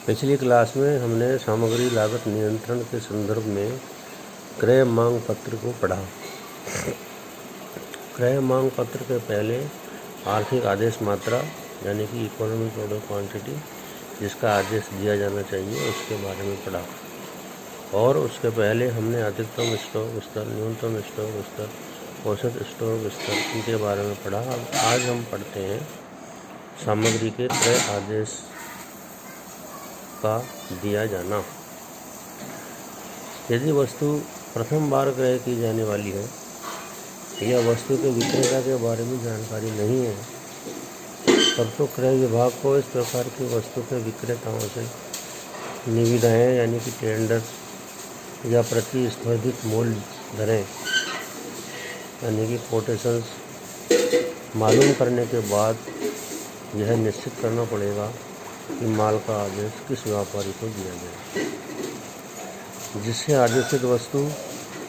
पिछली क्लास में हमने सामग्री लागत नियंत्रण के संदर्भ में क्रय मांग पत्र को पढ़ा। क्रय मांग पत्र के पहले आर्थिक आदेश मात्रा यानी कि इकोनॉमिक ऑर्डर क्वांटिटी जिसका आदेश दिया जाना चाहिए उसके बारे में पढ़ा। और उसके पहले हमने अधिकतम स्टॉक स्तर, न्यूनतम स्टॉक स्तर, औसत स्टॉक स्तर इनके बारे में पढ़ा। अब आज हम पढ़ते हैं सामग्री के क्रय आदेश का दिया जाना। यदि वस्तु प्रथम बार क्रय की जाने वाली है या वस्तु के विक्रेता के बारे में जानकारी नहीं है तब तो क्रय विभाग को इस प्रकार की वस्तु के विक्रेताओं से निविदाएं यानी कि टेंडर या प्रतिस्पर्धित मूल्य दरें यानी कि कोटेशंस मालूम करने के बाद यह निश्चित करना पड़ेगा कि माल का आदेश किस व्यापारी को दिया जाए जिससे आदेशित वस्तु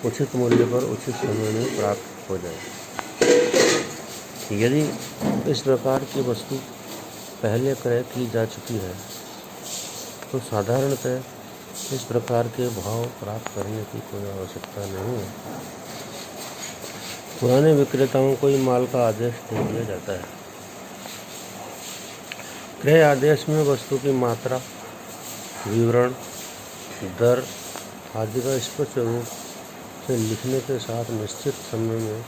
उचित मूल्य पर उचित समय में प्राप्त हो जाए। यदि इस प्रकार की वस्तु पहले क्रय की जा चुकी है तो साधारणतः इस प्रकार के भाव प्राप्त करने की कोई आवश्यकता नहीं है। पुराने विक्रेताओं को ही माल का आदेश दे दिया जाता है। क्रय आदेश में वस्तु की मात्रा, विवरण, दर आदि का स्पष्ट रूप से लिखने के साथ निश्चित समय में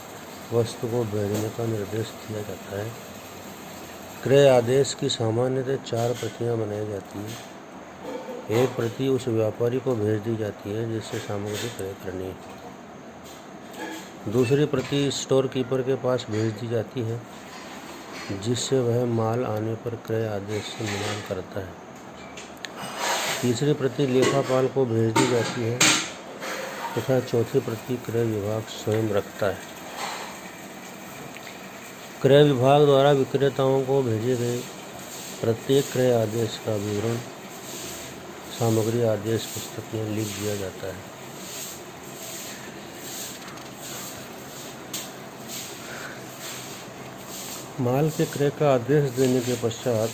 वस्तु को भेजने का निर्देश दिया जाता है। क्रय आदेश की सामान्यतः 4 प्रतियां बनाई जाती हैं। एक प्रति उस व्यापारी को भेज दी जाती है जिससे सामग्री क्रय करनी है। दूसरी प्रति स्टोर कीपर के पास भेज दी जाती है जिससे वह माल आने पर क्रय आदेश से मिलान करता है। तीसरी प्रति लेखापाल को भेज दी जाती है तथा चौथी प्रति क्रय विभाग स्वयं रखता है। क्रय विभाग द्वारा विक्रेताओं को भेजे गए प्रत्येक क्रय आदेश का विवरण सामग्री आदेश पुस्तक में लिख दिया जाता है। माल के क्रय का आदेश देने के पश्चात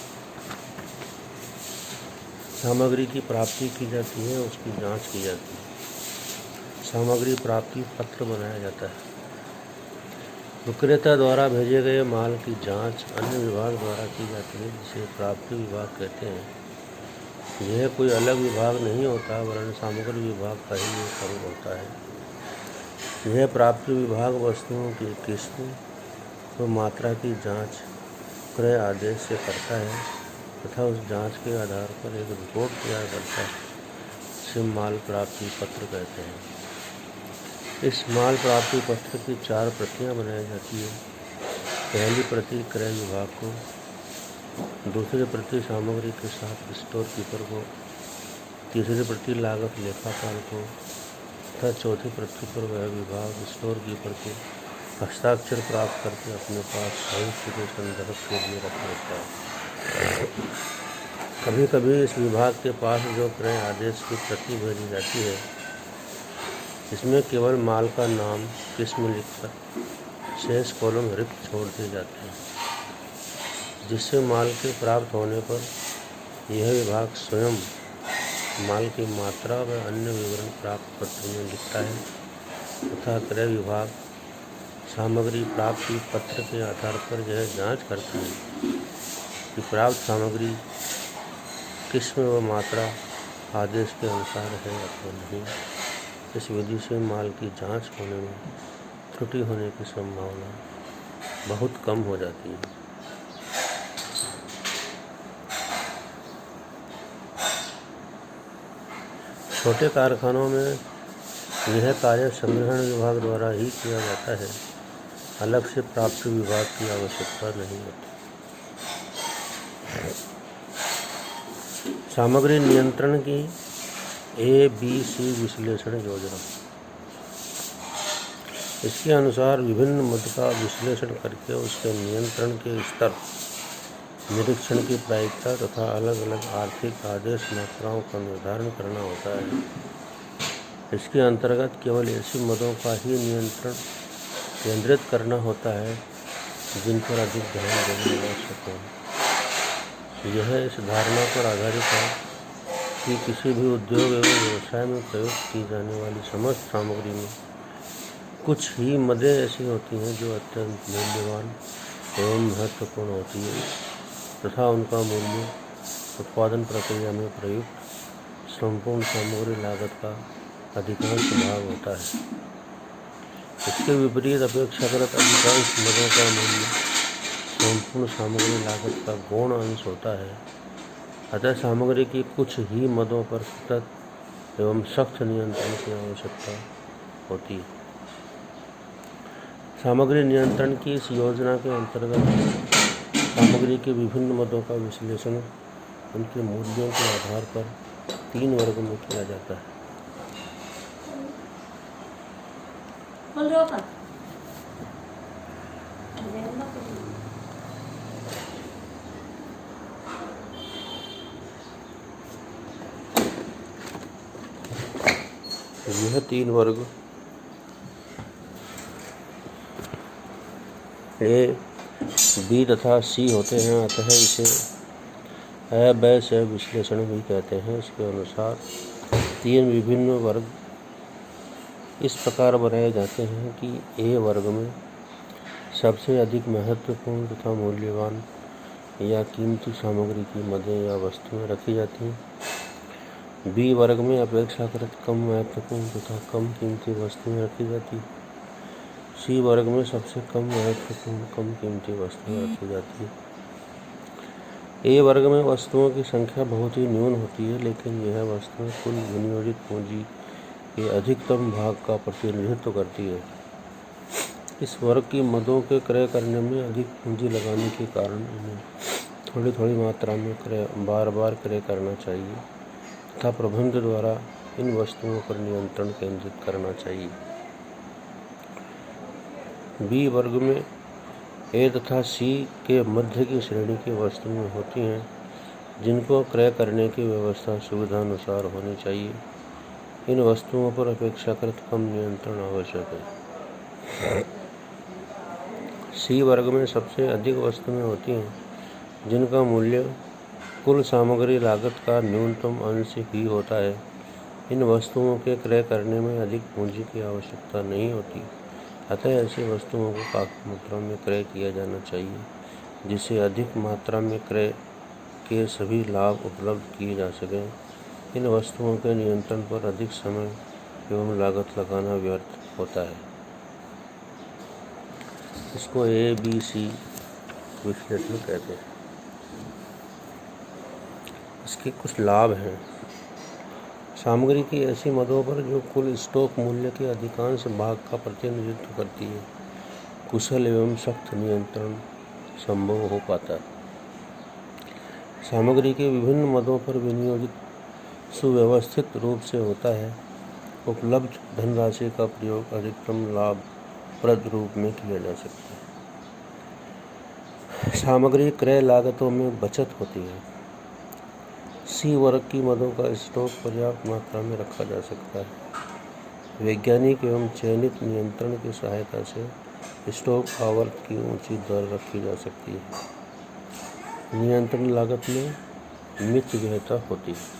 सामग्री की प्राप्ति की जाती है, उसकी जांच की जाती है। सामग्री प्राप्ति पत्र बनाया जाता है। विक्रेता द्वारा भेजे गए माल की जांच अन्य विभाग द्वारा की जाती है जिसे प्राप्ति विभाग कहते हैं। यह कोई अलग विभाग नहीं होता वरन सामग्री विभाग का ही एक अंग होता है। यह प्राप्ति विभाग वस्तुओं की किस्म तो मात्रा की जांच क्रय आदेश से करता है तथा उस जांच के आधार पर एक रिपोर्ट तैयार करता है जिसे माल प्राप्ति पत्र कहते हैं। इस माल प्राप्ति पत्र की 4 प्रतियां बनाई जाती है। पहली प्रति क्रय विभाग को, दूसरी प्रति सामग्री के साथ स्टोर कीपर को, तीसरी प्रति लागत लेखापाल को तथा चौथी प्रति पर वह विभाग स्टोर कीपर के हस्ताक्षर प्राप्त करके अपने पास भविष्य के संदर्भ के लिए रख लेता है। कभी कभी इस विभाग के पास जो क्रय आदेश की प्रति भेजी जाती है इसमें केवल माल का नाम किस्म लिखकर शेष कॉलम रिक्त छोड़ दिए जाते हैं जिससे माल के प्राप्त होने पर यह विभाग स्वयं माल की मात्रा व अन्य विवरण प्राप्त पत्र में लिखता है तथा क्रय विभाग सामग्री प्राप्ति पत्र के आधार पर यह जांच करता है कि प्राप्त सामग्री किस्म व मात्रा आदेश के अनुसार है अथवा नहीं। इस विधि से माल की जांच होने में त्रुटि होने की संभावना बहुत कम हो जाती है। छोटे कारखानों में यह कार्य संग्रहण विभाग द्वारा ही किया जाता है। अलग से प्राप्ति विभाग की आवश्यकता नहीं होती। सामग्री नियंत्रण की ABC विश्लेषण योजना। इसके अनुसार विभिन्न मद का विश्लेषण करके उसके नियंत्रण के स्तर, निरीक्षण की प्रायिकता तथा अलग अलग आर्थिक आदेश मात्राओं का निर्धारण करना होता है। इसके अंतर्गत केवल ऐसी मदों का ही नियंत्रण केंद्रित करना होता है जिन पर अधिक ध्यान देने आवश्यक हो। यह इस धारणा पर आधारित है कि किसी भी उद्योग एवं व्यवसाय में प्रयुक्त की जाने वाली समस्त सामग्री में कुछ ही मदें ऐसी होती हैं जो अत्यंत मूल्यवान एवं महत्वपूर्ण होती है तथा उनका मूल्य उत्पादन प्रक्रिया में प्रयुक्त संपूर्ण सामग्री लागत का अधिकांश भाग होता है। इसके विपरीत अपेक्षाकृत अधिकांश मदों का मूल्य संपूर्ण सामग्री लागत का गौण अंश होता है। अतः सामग्री की कुछ ही मदों पर सतत एवं सख्त नियंत्रण की आवश्यकता होती है। सामग्री नियंत्रण की इस योजना के अंतर्गत सामग्री के विभिन्न मदों का विश्लेषण उनके मूल्यों के आधार पर 3 वर्ग में किया जाता है। यह 3 वर्ग ए, बी तथा सी होते हैं। अतः इसे अवयव विश्लेषण भी कहते हैं। इसके अनुसार 3 विभिन्न वर्ग इस प्रकार बनाए जाते हैं कि ए वर्ग में सबसे अधिक महत्वपूर्ण तथा मूल्यवान या कीमती सामग्री की मदें या वस्तुएं रखी जाती हैं। बी वर्ग में अपेक्षाकृत कम महत्वपूर्ण तथा कम कीमती वस्तुएं रखी जाती हैं। सी वर्ग में सबसे कम महत्वपूर्ण कम कीमती वस्तुएं रखी जाती हैं। ए वर्ग में वस्तुओं की संख्या बहुत ही न्यून होती है, लेकिन यह वस्तुएं कुल विनियोजित पूंजी के अधिकतम भाग का प्रतिनिधित्व करती है। इस वर्ग की मदों के क्रय करने में अधिक पूंजी लगाने के कारण इन्हें थोड़ी थोड़ी मात्रा में बार बार क्रय करना चाहिए तथा प्रबंधन द्वारा इन वस्तुओं पर नियंत्रण केंद्रित करना चाहिए। बी वर्ग में ए तथा सी के मध्य की श्रेणी की वस्तुएं होती हैं जिनको क्रय करने की व्यवस्था सुविधानुसार होनी चाहिए। इन वस्तुओं पर अपेक्षाकृत कम नियंत्रण आवश्यक है। सी वर्ग में सबसे अधिक वस्तुएं होती हैं जिनका मूल्य कुल सामग्री लागत का न्यूनतम अंश ही होता है। इन वस्तुओं के क्रय करने में अधिक पूंजी की आवश्यकता नहीं होती। अतः ऐसी वस्तुओं को काफ़ी मात्रा में क्रय किया जाना चाहिए जिससे अधिक मात्रा में क्रय के सभी लाभ उपलब्ध किए जा सकें। इन वस्तुओं के नियंत्रण पर अधिक समय एवं लागत लगाना व्यर्थ होता है। इसको ABC विश्लेषण कहते हैं। इसके कुछ लाभ हैं। सामग्री की ऐसी मदों पर जो कुल स्टॉक मूल्य के अधिकांश भाग का प्रतिनिधित्व करती है, कुशल एवं सख्त नियंत्रण संभव हो पाता है। सामग्री के विभिन्न मदों पर विनियोजित सुव्यवस्थित रूप से होता है। उपलब्ध धनराशि का प्रयोग अधिकतम लाभप्रद रूप में किया जा सकता है। सामग्री क्रय लागतों में बचत होती है। सी वर्ग की मदों का स्टॉक पर्याप्त मात्रा में रखा जा सकता है। वैज्ञानिक एवं चयनित नियंत्रण की सहायता से स्टॉक आवर्त की ऊंची दर रखी जा सकती है। नियंत्रण लागत में मितव्ययता होती है।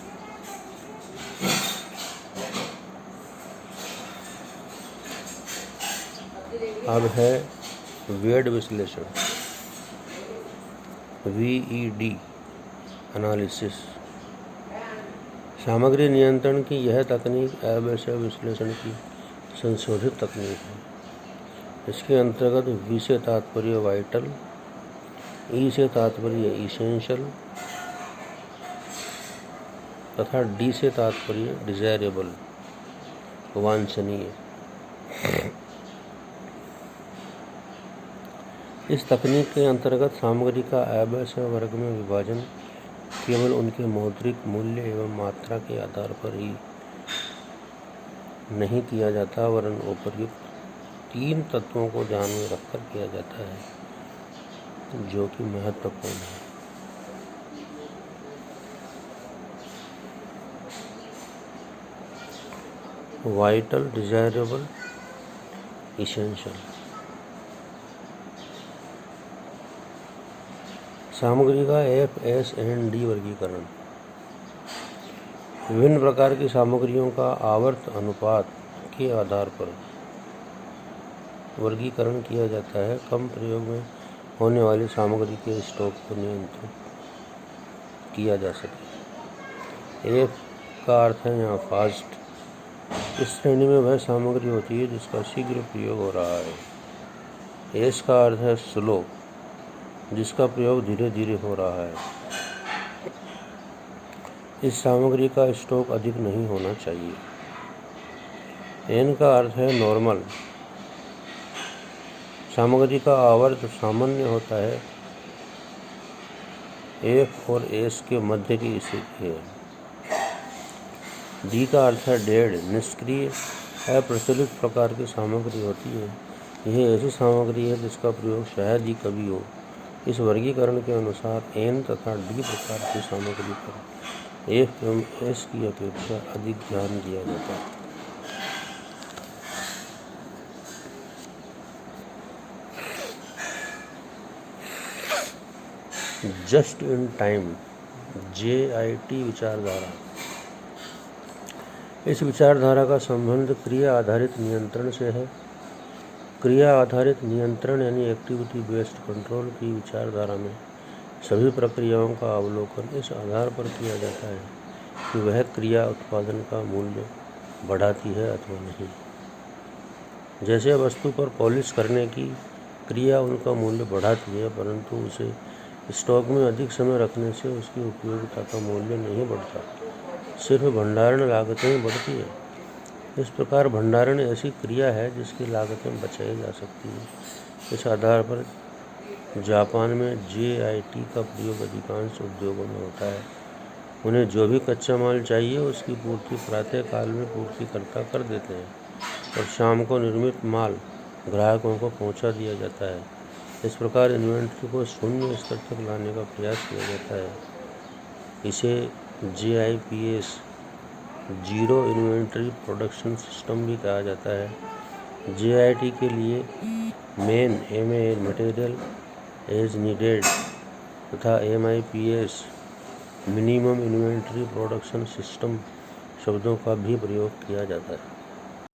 अब है वेड विश्लेषण, VED एनालिसिस। सामग्री नियंत्रण की यह तकनीक अवयव विश्लेषण की संशोधित तकनीक है। इसके अंतर्गत V से तात्पर्य वाइटल, E से तात्पर्य इसेंशियल तथा D से तात्पर्य डिजायरेबल वांछनीय। इस तकनीक के अंतर्गत सामग्री का अवयव वर्ग में विभाजन केवल उनके मौद्रिक मूल्य एवं मात्रा के आधार पर ही नहीं किया जाता, वरन उपर्युक्त 3 तत्वों को ध्यान में रखकर किया जाता है जो कि महत्वपूर्ण है। Vital, desirable, essential. सामग्री का FS&D वर्गीकरण। विभिन्न प्रकार की सामग्रियों का आवर्त अनुपात के आधार पर वर्गीकरण किया जाता है। कम प्रयोग में होने वाली सामग्री के स्टॉक को नियंत्रित किया जा सके। एफ का अर्थ है यहाँ फास्ट। इस श्रेणी में वह सामग्री होती है जिसका शीघ्र प्रयोग हो रहा है। एस का अर्थ है स्लो, जिसका प्रयोग धीरे धीरे हो रहा है। इस सामग्री का स्टॉक अधिक नहीं होना चाहिए। एन का अर्थ है नॉर्मल। सामग्री का आवर्त सामान्य होता है। एफ और एस के मध्य की स्थिति है। डी का अर्थ है डेड, निष्क्रिय, अप्रचलित प्रकार की सामग्री होती है। यह ऐसी सामग्री है जिसका प्रयोग शायद ही कभी हो। इस वर्गीकरण के अनुसार एन तथा डी प्रकार की सामग्री पर एफ एवं एस की अपेक्षा अधिक ध्यान दिया जाता है। जस्ट इन टाइम, JIT विचारधारा। इस विचारधारा का संबंध क्रिया आधारित नियंत्रण से है। क्रिया आधारित नियंत्रण यानी एक्टिविटी बेस्ड कंट्रोल की विचारधारा में सभी प्रक्रियाओं का अवलोकन इस आधार पर किया जाता है कि वह क्रिया उत्पादन का मूल्य बढ़ाती है अथवा नहीं। जैसे वस्तु पर पॉलिश करने की क्रिया उनका मूल्य बढ़ाती है, परंतु उसे स्टॉक में अधिक समय रखने से उसकी उपयोगिता का मूल्य नहीं बढ़ता, सिर्फ भंडारण लागतें बढ़ती है। इस प्रकार भंडारण ऐसी क्रिया है जिसकी लागतें बचाई जा सकती हैं। इस आधार पर जापान में JIT का प्रयोग अधिकांश उद्योगों में होता है। उन्हें जो भी कच्चा माल चाहिए उसकी पूर्ति प्रातः काल में पूर्तिकर्ता कर देते हैं और शाम को निर्मित माल ग्राहकों को पहुंचा दिया जाता है। इस प्रकार इन्वेंट्री को शून्य स्तर तक लाने का प्रयास किया जाता है। इसे JIPS, zero inventory production system भी कहा जाता है। JIT के लिए मेन मटेरियल एज नीडेड तथा MIPS minimum inventory production system शब्दों का भी प्रयोग किया जाता है।